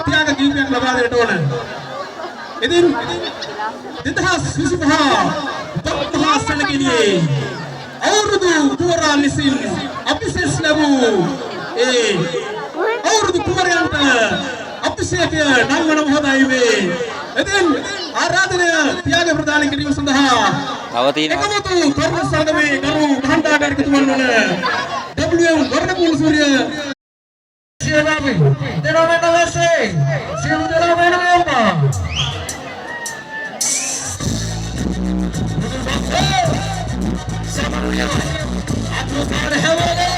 තියාග කීපයක් ලබා දෙන්න ඕන. ඉතින් 2025 මහා සැලකිලියේ අවුරුදු කුමරා විසින් අපිසෙස් ලැබූ ඒ අවුරුදු කුමරයන්ට අපිසේකය නංවන මොහොතයි මේ. ඉතින් ආරාධනය තියාග ප්‍රදාන කිරීම සඳහා එකමුතු තරුණ සංගමේ ගරු මහානායකතුමන් වන WM වර්ණකුල සූර්ය සියලාමි දෙනවෙන නැසේ සියලු දෙනා වෙන වෙනවා. සමරුලිය අත්කාර හැවලේ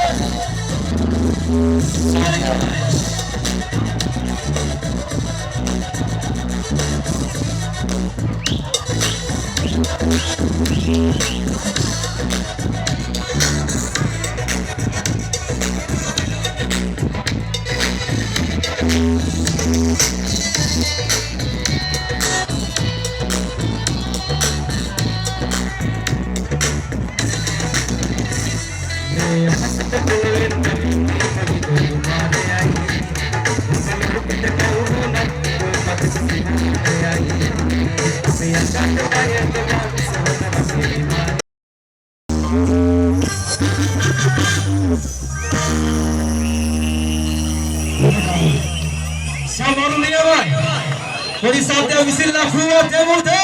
Kodi saatnya wisillah kuat demute.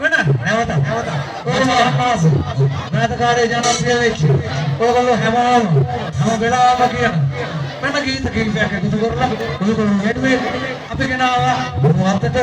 Benar, nawata. Nada kare jana priya vechi. Ogalo hamam bela bakiya. Mana kita kaya kutu korla, kutu korla. Edme, ape kena awa, muat te.